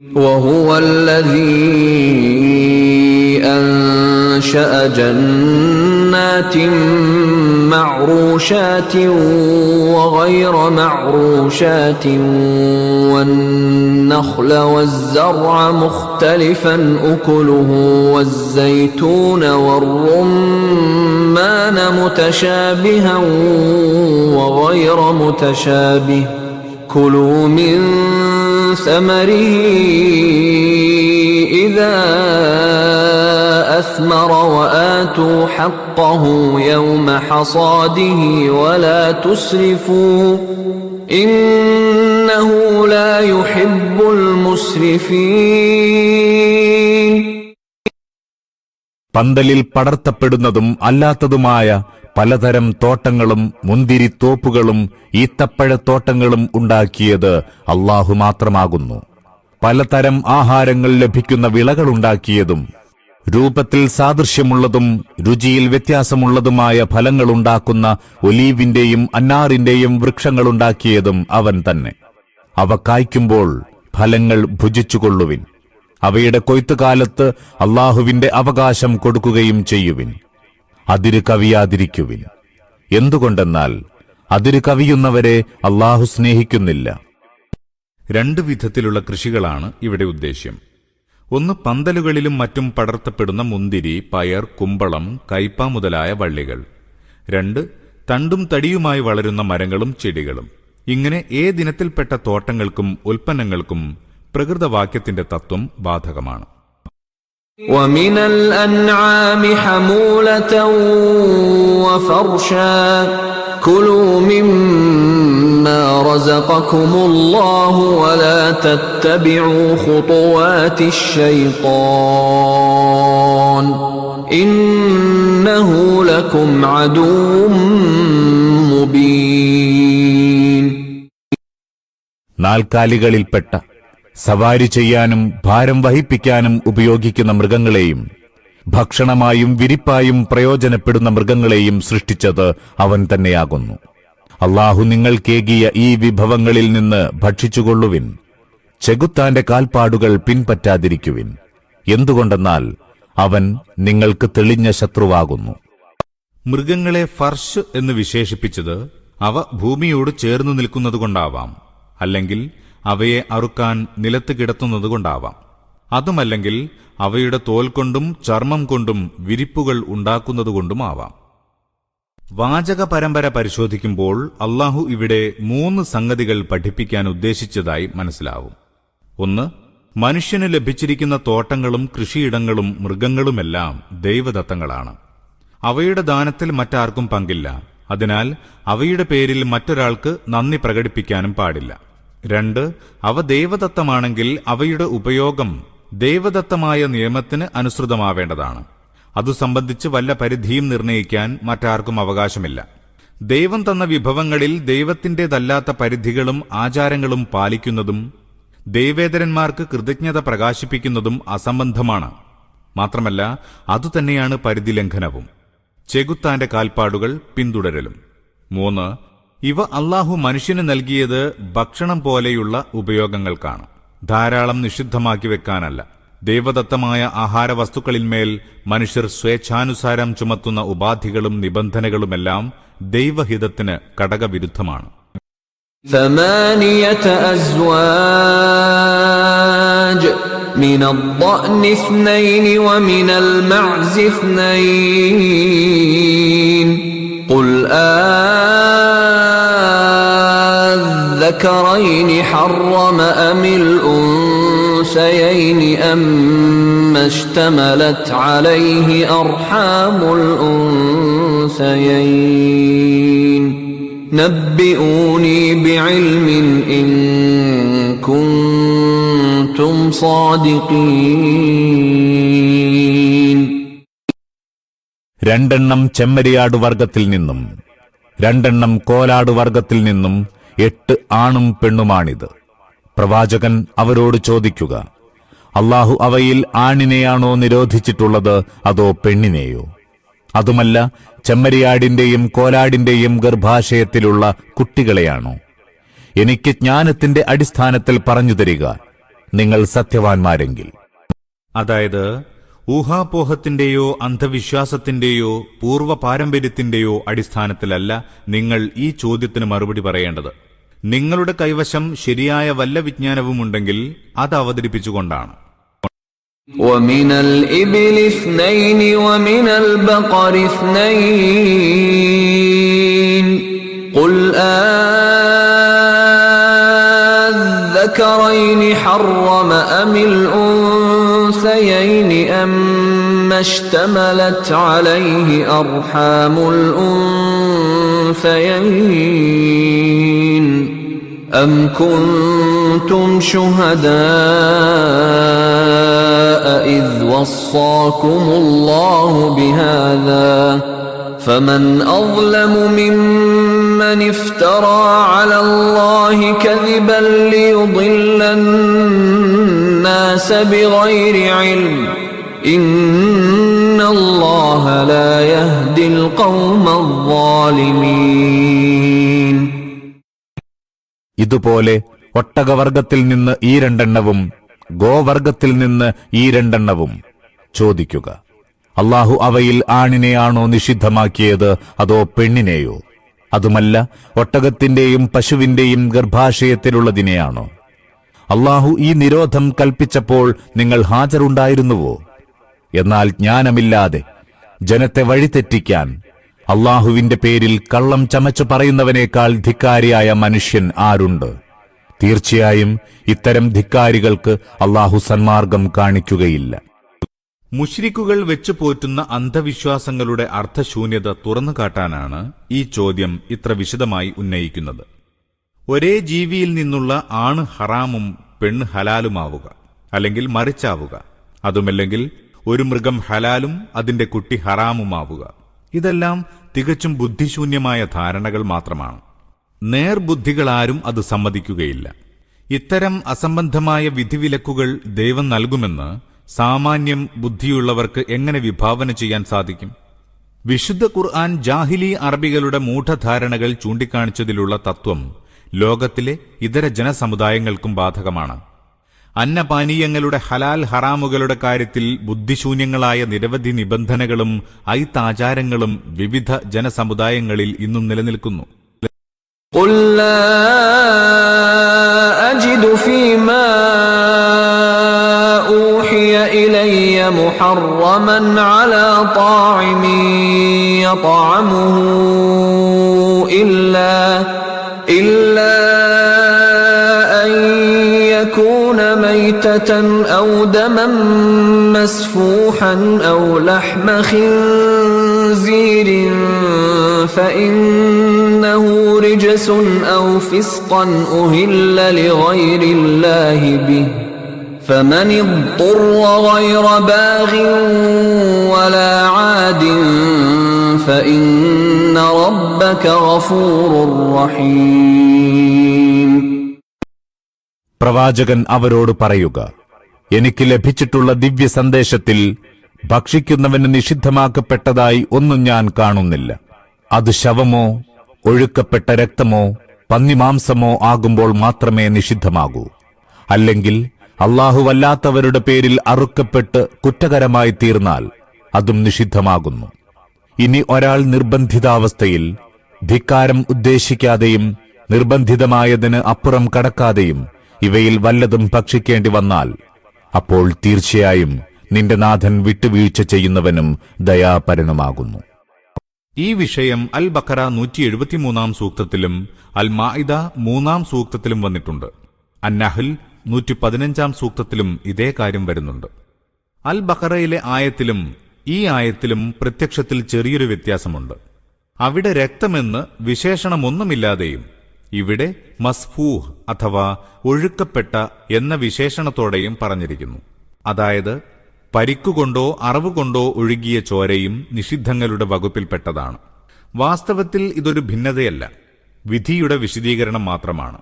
وهو الذي أنشأ جنات معروشات وغير معروشات والنخل والزرع مختلفا أكله والزيتون والرمان متشابها وغير متشابه كلوا من ثمره إذا أثمر وآتوا حقه يوم حصاده ولا تسرفوا إنه لا يحب المسرفين. പന്തലിൽ പടർത്തപ്പെടുന്നതും അല്ലാത്തതുമായ പലതരം തോട്ടങ്ങളും മുന്തിരിത്തോപ്പുകളും ഈത്തപ്പഴത്തോട്ടങ്ങളും ഉണ്ടാക്കിയത് അല്ലാഹു മാത്രമാകുന്നു. പലതരം ആഹാരങ്ങൾ ലഭിക്കുന്ന വിളകളുണ്ടാക്കിയതും രൂപത്തിൽ സാദൃശ്യമുള്ളതും രുചിയിൽ വ്യത്യാസമുള്ളതുമായ ഫലങ്ങളുണ്ടാക്കുന്ന ഒലീവിന്റെയും അന്നാറിന്റെയും വൃക്ഷങ്ങളുണ്ടാക്കിയതും അവൻ തന്നെ. അവ കായ്ക്കുമ്പോൾ ഫലങ്ങൾ ഭുജിച്ചുകൊള്ളുവിൻ. അവയുടെ കൊയ്ത്തുകാലത്ത് അല്ലാഹുവിന്റെ അവകാശം കൊടുക്കുകയും ചെയ്യുവിൻ. അതിര് കവിയാതിരിക്കുവിൻ. എന്തുകൊണ്ടെന്നാൽ അതിര് കവിയുന്നവരെ അല്ലാഹു സ്നേഹിക്കുന്നില്ല. രണ്ടു വിധത്തിലുള്ള കൃഷികളാണ് ഇവിടെ ഉദ്ദേശ്യം. ഒന്ന്, പന്തലുകളിലും മറ്റും പടർത്തപ്പെടുന്ന മുന്തിരി, പയർ, കുമ്പളം, കയ്പ മുതലായ വള്ളികൾ. രണ്ട്, തണ്ടും തടിയുമായി വളരുന്ന മരങ്ങളും ചെടികളും. ഇങ്ങനെ ഏതിനത്തിൽപ്പെട്ട തോട്ടങ്ങൾക്കും ഉൽപ്പന്നങ്ങൾക്കും പ്രകൃതവാക്യത്തിന്റെ തത്വം ബാധകമാണ്. وَمِنَ الْأَنْعَامِ حَمُولَةً وَفَرْشًا كُلُوا مِمَّا رَزَقَكُمُ اللَّهُ وَلَا تَتَّبِعُوا خُطُوَاتِ الشَّيْطَانِ إِنَّهُ لَكُمْ عَدُوٌّ مُبِينٌ. നാൽക്കാലികളിൽപ്പെട്ട സവാരി ചെയ്യാനും ഭാരം വഹിപ്പിക്കാനും ഉപയോഗിക്കുന്ന മൃഗങ്ങളെയും ഭക്ഷണമായും വിരിപ്പായും പ്രയോജനപ്പെടുന്ന മൃഗങ്ങളെയും സൃഷ്ടിച്ചത് അവൻ തന്നെയാകുന്നു. അല്ലാഹു നിങ്ങൾക്കേകിയ ഈ വിഭവങ്ങളിൽ നിന്ന് ഭക്ഷിച്ചുകൊള്ളുവിൻ. ചെകുത്താന്റെ കാൽപ്പാടുകൾ പിൻപറ്റാതിരിക്കുവിൻ. എന്തുകൊണ്ടെന്നാൽ അവൻ നിങ്ങൾക്ക് തെളിഞ്ഞ ശത്രുവാകുന്നു. മൃഗങ്ങളെ ഫർഷ് എന്ന് വിശേഷിപ്പിച്ചത് അവ ഭൂമിയോട് ചേർന്നു നിൽക്കുന്നതുകൊണ്ടാവാം, അല്ലെങ്കിൽ അവയെ അറുക്കാൻ നിലത്ത് കിടത്തുന്നതുകൊണ്ടാവാം. അതുമല്ലെങ്കിൽ അവയുടെ തോൽ കൊണ്ടും ചർമ്മം കൊണ്ടും വിരിപ്പുകൾ ഉണ്ടാക്കുന്നതുകൊണ്ടുമാവാം. വാചക പരമ്പര പരിശോധിക്കുമ്പോൾ അല്ലാഹു ഇവിടെ 3 സംഗതികൾ പഠിപ്പിക്കാൻ ഉദ്ദേശിച്ചതായി മനസ്സിലാവും. ഒന്ന്, മനുഷ്യന് ലഭിച്ചിരിക്കുന്ന തോട്ടങ്ങളും കൃഷിയിടങ്ങളും മൃഗങ്ങളുമെല്ലാം ദൈവദത്തങ്ങളാണ്. അവയുടെ ദാനത്തിൽ മറ്റാർക്കും പങ്കില്ല. അതിനാൽ അവയുടെ പേരിൽ മറ്റൊരാൾക്ക് നന്ദി പ്രകടിപ്പിക്കാനും പാടില്ല. 2, അവ ദൈവദത്തമാണെങ്കിൽ അവയുടെ ഉപയോഗം ദൈവദത്തമായ നിയമത്തിന് അനുസൃതമാവേണ്ടതാണ്. അതു സംബന്ധിച്ച് വല്ല പരിധിയും നിർണയിക്കാൻ മറ്റാർക്കും അവകാശമില്ല. ദൈവം തന്ന വിഭവങ്ങളിൽ ദൈവത്തിന്റേതല്ലാത്ത പരിധികളും ആചാരങ്ങളും പാലിക്കുന്നതും ദൈവേതരന്മാർക്ക് കൃതജ്ഞത പ്രകാശിപ്പിക്കുന്നതും അസംബന്ധമാണ്. മാത്രമല്ല അതുതന്നെയാണ് പരിധി ലംഘനവും, ചെകുത്താന്റെ കാൽപ്പാടുകൾ പിന്തുടരലും. 3, ഇവ അല്ലാഹു മനുഷ്യന് നൽകിയത് ഭക്ഷണം പോലെയുള്ള ഉപയോഗങ്ങൾക്കാണ്, ധാരാളം നിഷിദ്ധമാക്കി വെക്കാനല്ല. ദൈവദത്തമായ ആഹാരവസ്തുക്കളിന്മേൽ മനുഷ്യർ സ്വേച്ഛാനുസാരം ചുമത്തുന്ന ഉപാധികളും നിബന്ധനകളുമെല്ലാം ദൈവഹിതത്തിന് കടകവിരുദ്ധമാണ്. 8 أزواج من الضأن 2 ومن المعز 2 قل الذكرين حرم أم الأنثيين أما اشتملت عليه أرحام الأنثيين نبئوني بعلم إن كنتم صادقين. 2 ചെമ്മരിയാട് വർഗത്തിൽ നിന്നും 2 കോലാട് വർഗത്തിൽ നിന്നും 8 ആണും പെണ്ണുമാണിത്. പ്രവാചകൻ അവരോട് ചോദിക്കുക, അല്ലാഹു അവയിൽ ആണിനെയാണോ നിരോധിച്ചിട്ടുള്ളത് അതോ പെണ്ണിനെയോ? അതുമല്ല, ചെമ്മരിയാടിന്റെയും കോലാടിന്റെയും ഗർഭാശയത്തിലുള്ള കുട്ടികളെയാണോ? എനിക്ക് ജ്ഞാനത്തിന്റെ അടിസ്ഥാനത്തിൽ പറഞ്ഞു തരിക. നിങ്ങൾ സത്യവാൻമാരെങ്കിൽ. അതായത് ഊഹാപോഹത്തിന്റെയോ അന്ധവിശ്വാസത്തിന്റെയോ പൂർവ്വ പാരമ്പര്യത്തിന്റെയോ അടിസ്ഥാനത്തിലല്ല നിങ്ങൾ ഈ ചോദ്യത്തിന് മറുപടി പറയേണ്ടത്. നിങ്ങളുടെ കൈവശം ശരിയായ വല്ല വിജ്ഞാനവുമുണ്ടെങ്കിൽ അത് അവതരിപ്പിച്ചുകൊണ്ടാണ്. وَمِنَ الْإِبِلِ اثْنَيْنِ وَمِنَ الْبَقَرِ اثْنَيْنِ قُلْ أَذَّكَرَيْنِ حَرَّمَ أَمِ الْأُنثَيَيْنِ أَمَّا اشْتَمَلَتْ عَلَيْهِ أَرْحَامُ الْأُنثَيَيْنِ أَمْ كُنتُمْ شُهَدَاءَ إِذْ وَصَّاكُمُ اللَّهُ بِهَذَا فَمَنْ أَظْلَمُ مِمَّنِ افْتَرَى عَلَى اللَّهِ كَذِبًا لِيُضِلَّ النَّاسَ بِغَيْرِ عِلْمٍ إِنَّ اللَّهَ لَا يَهْدِي الْقَوْمَ الظَّالِمِينَ. ഇതുപോലെ ഒട്ടകവർഗത്തിൽ നിന്ന് ഈ രണ്ടെണ്ണവും ഗോവർഗത്തിൽ നിന്ന് ഈ രണ്ടെണ്ണവും ചോദിക്കുക. അല്ലാഹു അവയിൽ ആണിനെയാണോ നിഷിദ്ധമാക്കിയത് അതോ പെണ്ണിനെയോ? അതുമല്ല, ഒട്ടകത്തിന്റെയും പശുവിന്റെയും ഗർഭാശയത്തിലുള്ളതിനെയാണോ? അല്ലാഹു ഈ നിരോധം കൽപ്പിച്ചപ്പോൾ നിങ്ങൾ ഹാജറുണ്ടായിരുന്നുവോ? എന്നാൽ ജ്ഞാനമില്ലാതെ ജനത്തെ വഴിതെറ്റിക്കാൻ അല്ലാഹുവിന്റെ പേരിൽ കള്ളം ചമച്ചു പറയുന്നവനേക്കാൾ ധിക്കാരിയായ മനുഷ്യൻ ആരുണ്ട്? തീർച്ചയായും ഇത്തരം ധിക്കാരികൾക്ക് അല്ലാഹു സന്മാർഗം കാണിക്കുകയില്ല. മുശ്രിക്കുകൾ വെച്ചു പോറ്റുന്ന അന്ധവിശ്വാസങ്ങളുടെ അർത്ഥശൂന്യത തുറന്നു കാട്ടാനാണ് ഈ ചോദ്യം ഇത്ര വിശദമായി ഉന്നയിക്കുന്നത്. ഒരേ ജീവിയിൽ നിന്നുള്ള ആണ് ഹറാമും പെണ്ണ് ഹലാലുമാവുക, അല്ലെങ്കിൽ മറിച്ചാവുക. അതുമല്ലെങ്കിൽ ഒരു മൃഗം ഹലാലും അതിന്റെ കുട്ടി ഹറാമുമാവുക. ഇതെല്ലാം തികച്ചും ബുദ്ധിശൂന്യമായ ധാരണകൾ മാത്രമാണ്. നേർബുദ്ധികളാരും അത് സമ്മതിക്കുകയില്ല. ഇത്തരം അസംബന്ധമായ വിധിവിലക്കുകൾ ദൈവം നൽകുമെന്ന് സാമാന്യം ബുദ്ധിയുള്ളവർക്ക് എങ്ങനെ വിഭാവന ചെയ്യാൻ സാധിക്കും? വിശുദ്ധ ഖുർആൻ ജാഹിലി അറബികളുടെ മൂഢധാരണകൾ ചൂണ്ടിക്കാണിച്ചതിലുള്ള തത്വം ലോകത്തിലെ ഇതര ജനസമുദായങ്ങൾക്കും ബാധകമാണ്. അന്നപാനീയങ്ങളുടെ ഹലാൽ ഹറാമുകളുടെ കാര്യത്തിൽ ബുദ്ധിശൂന്യങ്ങളായ നിരവധി നിബന്ധനകളും ഐത്താചാരങ്ങളും വിവിധ ജനസമുദായങ്ങളിൽ ഇന്നും നിലനിൽക്കുന്നു. قُلْ لَا أَجِدُ فِيمَا أُوحِيَ إِلَيَّ مُحَرَّمًا عَلَى طَاعِمٍ يَطْعَمُهُ إِلَّا أَن يَكُونَ مَيْتَةً أَوْ دَمًا مَّسْفُوحًا أَوْ لَحْمَ خِنزِيرٍ فَإِنَّهُ رِجْسٌ أَوْ فِسْقًا أُهِلَّ لِغَيْرِ اللَّهِ بِهِ فَمَنِ اضْطُرَّ غَيْرَ بَاغٍ وَلَا عَادٍ فَإِنَّ رَبَّكَ غَفُورٌ رَّحِيمٌ. പ്രവാചകൻ അവരോട് പറയുക, എനിക്ക് ലഭിച്ചിട്ടുള്ള ദിവ്യ സന്ദേശത്തിൽ ഭക്ഷിക്കുന്നവന് നിഷിദ്ധമാക്കപ്പെട്ടതായി ഒന്നും ഞാൻ കാണുന്നില്ല. അത് ശവമോ ഒഴുക്കപ്പെട്ട രക്തമോ പന്നിമാംസമോ ആകുമ്പോൾ മാത്രമേ നിഷിദ്ധമാകൂ. അല്ലെങ്കിൽ അല്ലാഹുവല്ലാത്തവരുടെ പേരിൽ അറുക്കപ്പെട്ട് കുറ്റകരമായി തീർന്നാൽ അതും നിഷിദ്ധമാകുന്നു. ഇനി ഒരാൾ നിർബന്ധിതാവസ്ഥയിൽ ധിക്കാരം ഉദ്ദേശിക്കാതെയും നിർബന്ധിതമായതിന് അപ്പുറം കടക്കാതെയും ഇവയിൽ വല്ലതും ഭക്ഷിക്കേണ്ടി വന്നാൽ അപ്പോൾ തീർച്ചയായും നിന്റെ നാഥൻ വിട്ടുവീഴ്ച ചെയ്യുന്നവനും ദയാപരനുമാകുന്നു. ഈ വിഷയം അൽ ബഖറ 173 സൂക്തത്തിലും അൽ മാഇദ 3 സൂക്തത്തിലും വന്നിട്ടുണ്ട്. അന്നഹൽ 115 സൂക്തത്തിലും ഇതേ കാര്യം വരുന്നുണ്ട്. അൽ ബഖറയിലെ ആയത്തിലും ഈ ആയത്തിലും പ്രത്യക്ഷത്തിൽ ചെറിയൊരു വ്യത്യാസമുണ്ട്. അവിടെ രക്തമെന്ന് വിശേഷണമൊന്നുമില്ലാതെയും ഇവിടെ മസ്ഫൂഹ് അഥവാ ഒഴുക്കപ്പെട്ട എന്ന വിശേഷണത്തോടെയും പറഞ്ഞിരിക്കുന്നു. അതായത് പരിക്കുകൊണ്ടോ അറവുകൊണ്ടോ ഒഴുകിയ ചോരയും നിഷിദ്ധങ്ങളുടെ വകുപ്പിൽപ്പെട്ടതാണ്. വാസ്തവത്തിൽ ഇതൊരു ഭിന്നതയല്ല, വിധിയുടെ വിശദീകരണം മാത്രമാണ്.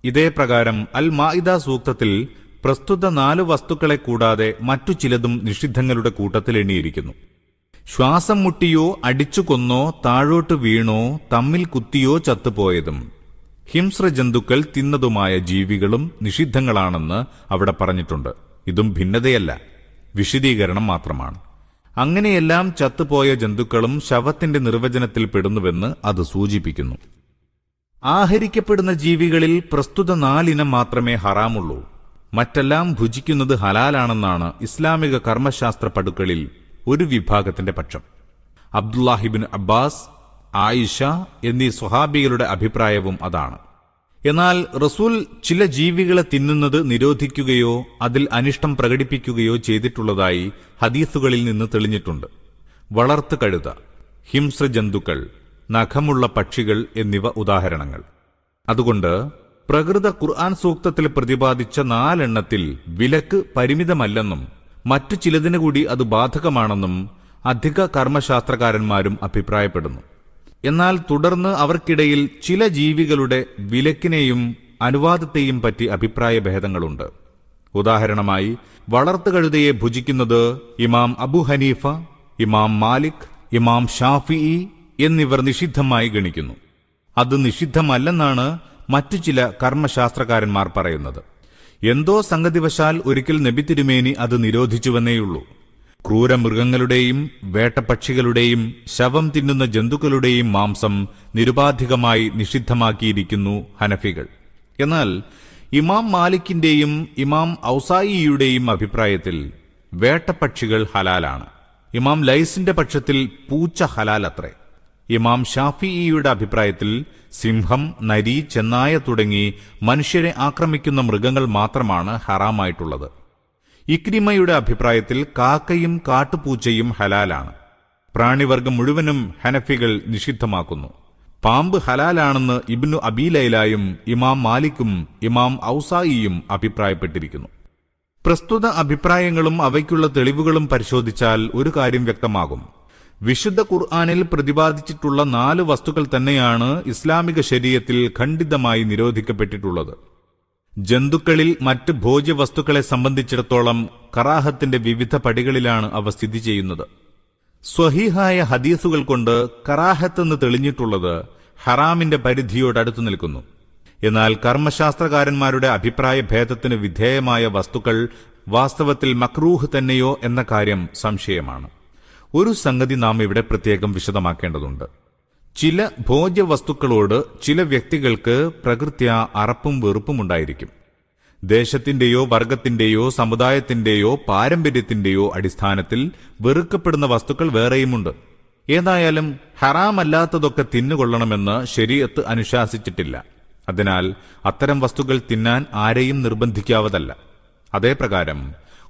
ഇതേ പ്രകാരം അൽ മാഇദ സൂക്തത്തിൽ പ്രസ്തുത 4 വസ്തുക്കളെ കൂടാതെ മറ്റു ചിലതും നിഷിദ്ധങ്ങളുടെ കൂട്ടത്തിൽ എണ്ണിയിരിക്കുന്നു. ശ്വാസം മുട്ടിയോ അടിച്ചു കൊന്നോ താഴോട്ട് വീണോ തമ്മിൽ കുത്തിയോ ചത്തുപോയതും ഹിംസ്ര ജന്തുക്കൾ തിന്നതുമായ ജീവികളും നിഷിദ്ധങ്ങളാണെന്ന് അവിടെ പറഞ്ഞിട്ടുണ്ട്. ഇതും ഭിന്നതയല്ല, വിശദീകരണം മാത്രമാണ്. അങ്ങനെയെല്ലാം ചത്തുപോയ ജന്തുക്കളും ശവത്തിന്റെ നിർവചനത്തിൽ പെടുന്നുവെന്ന് അത് സൂചിപ്പിക്കുന്നു. ആഹരിക്കപ്പെടുന്ന ജീവികളിൽ പ്രസ്തുത 4 ഇനം മാത്രമേ ഹറാമുള്ളൂ. മറ്റെല്ലാം ഭുജിക്കുന്നത് ഹലാലാണെന്നാണ് ഇസ്ലാമിക കർമ്മശാസ്ത്ര പടുക്കളിൽ ഒരു വിഭാഗത്തിന്റെ പക്ഷം. അബ്ദുല്ലാഹിബിൻ അബ്ബാസ്, ആയിഷ എന്നീ സ്വഹാബികളുടെ അഭിപ്രായവും അതാണ്. എന്നാൽ റസൂൽ ചില ജീവികളെ തിന്നുന്നത് നിരോധിക്കുകയോ അതിൽ അനിഷ്ടം പ്രകടിപ്പിക്കുകയോ ചെയ്തിട്ടുള്ളതായി ഹദീസുകളിൽ നിന്ന് തെളിഞ്ഞിട്ടുണ്ട്. വളർത്തു കഴുത, ഹിംസ്ര ജന്തുക്കൾ, നഖമുള്ള പക്ഷികൾ എന്നിവ ഉദാഹരണങ്ങൾ. അതുകൊണ്ട് പ്രകൃത ഖുർആൻ സൂക്തത്തിൽ പ്രതിപാദിച്ച 4 എണ്ണത്തിൽ വിലക്ക് പരിമിതമല്ലെന്നും മറ്റു ചിലതിനു കൂടി അത് ബാധകമാണെന്നും അധിക കർമ്മശാസ്ത്രകാരന്മാരും അഭിപ്രായപ്പെടുന്നു. എന്നാൽ തുടർന്ന് അവർക്കിടയിൽ ചില ജീവികളുടെ വിലക്കിനെയും അനുവാദത്തെയും പറ്റി അഭിപ്രായ ഭേദങ്ങളുണ്ട്. ഉദാഹരണമായി വളർത്തുകഴുതയെ ഭുജിക്കുന്നത് ഇമാം അബു ഹനീഫ, ഇമാം മാലിക്, ഇമാം ഷാഫിഈ എന്നിവർ നിഷിദ്ധമായി ഗണിക്കുന്നു. അത് നിഷിദ്ധമല്ലെന്നാണ് മറ്റു ചില കർമ്മശാസ്ത്രകാരന്മാർ പറയുന്നത്. എന്തോ സംഗതിവശാൽ ഒരിക്കൽ നബി തിരുമേനി അത് നിരോധിച്ചുവെന്നേയുള്ളൂ. ക്രൂരമൃഗങ്ങളുടെയും വേട്ടപ്പക്ഷികളുടെയും ശവം തിന്നുന്ന ജന്തുക്കളുടെയും മാംസം നിരുപാധികമായി നിഷിദ്ധമാക്കിയിരിക്കുന്നു ഹനഫികൾ. എന്നാൽ ഇമാം മാലിക്കിന്റെയും ഇമാം ഔസായിയുടെയും അഭിപ്രായത്തിൽ വേട്ടപ്പക്ഷികൾ ഹലാലാണ്. ഇമാം ലൈസിന്റെ പക്ഷത്തിൽ പൂച്ച ഹലാലത്രേ. ഇമാം ഷാഫിഈയുടെ അഭിപ്രായത്തിൽ സിംഹം, നരി, ചെന്നായ തുടങ്ങി മനുഷ്യരെ ആക്രമിക്കുന്ന മൃഗങ്ങൾ മാത്രമാണ് ഹറാമായിട്ടുള്ളത്. ഇക്രിമയുടെ അഭിപ്രായത്തിൽ കാക്കയും കാട്ടുപൂച്ചയും ഹലാലാണ്. പ്രാണിവർഗം മുഴുവനും ഹനഫികൾ നിഷിദ്ധമാക്കുന്നു. പാമ്പ് ഹലാലാണെന്ന് ഇബ്നു അബീ ലൈലായും ഇമാം മാലിക്കും ഇമാം ഔസായിയും അഭിപ്രായപ്പെട്ടിരിക്കുന്നു. പ്രസ്തുത അഭിപ്രായങ്ങളും അവയ്ക്കുള്ള തെളിവുകളും പരിശോധിച്ചാൽ ഒരു കാര്യം വ്യക്തമാകും. വിശുദ്ധ ഖുർആനിൽ പ്രതിപാദിച്ചിട്ടുള്ള 4 വസ്തുക്കൾ തന്നെയാണ് ഇസ്ലാമിക ശരീഅത്തിൽ ഖണ്ഡിതമായി നിരോധിക്കപ്പെട്ടിട്ടുള്ളത്. ജന്തുക്കളിൽ മറ്റ് ഭോജ്യവസ്തുക്കളെ സംബന്ധിച്ചിടത്തോളം കറാഹത്തിന്റെ വിവിധ പടികളിലാണ് അവ സ്ഥിതി ചെയ്യുന്നത്. സ്വഹീഹായ ഹദീസുകൾ കൊണ്ട് കറാഹത്തെന്ന് തെളിഞ്ഞിട്ടുള്ളത് ഹറാമിന്റെ പരിധിയോടടുത്തു നിൽക്കുന്നു. എന്നാൽ കർമ്മശാസ്ത്രകാരന്മാരുടെ അഭിപ്രായ ഭേദത്തിന് വിധേയമായ വസ്തുക്കൾ വാസ്തവത്തിൽ മക്രൂഹ് തന്നെയോ എന്ന കാര്യം സംശയമാണ്. ഒരു സംഗതി നാം ഇവിടെ പ്രത്യേകം വിശദമാക്കേണ്ടതുണ്ട്. ചില ഭോജ്യവസ്തുക്കളോട് ചില വ്യക്തികൾക്ക് പ്രകൃത്യാ അറപ്പും വെറുപ്പുമുണ്ടായിരിക്കും. ദേശത്തിന്റെയോ വർഗത്തിന്റെയോ സമുദായത്തിന്റെയോ പാരമ്പര്യത്തിന്റെയോ അടിസ്ഥാനത്തിൽ വെറുക്കപ്പെടുന്ന വസ്തുക്കൾ വേറെയുമുണ്ട്. ഏതായാലും ഹറാമല്ലാത്തതൊക്കെ തിന്നുകൊള്ളണമെന്ന് ശരീഅത്ത് അനുശാസിച്ചിട്ടില്ല. അതിനാൽ അത്തരം വസ്തുക്കൾ തിന്നാൻ ആരെയും നിർബന്ധിക്കാവതല്ല. അതേപ്രകാരം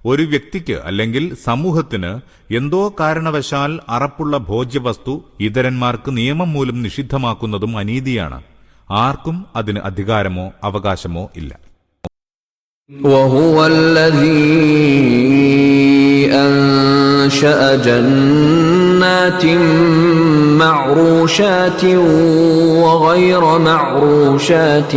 ഒരു വ്യക്തിക്ക് അല്ലെങ്കിൽ സമൂഹത്തിന് എന്തോ കാരണവശാൽ അറപ്പുള്ള ഭോജ്യവസ്തു ഇതരന്മാർക്ക് നിയമം മൂലം നിഷിദ്ധമാക്കുന്നതും അനീതിയാണ്. ആർക്കും അതിന് അധികാരമോ അവകാശമോ ഇല്ല. وهو الذي أنشأ جنات معروشات وغير معروشات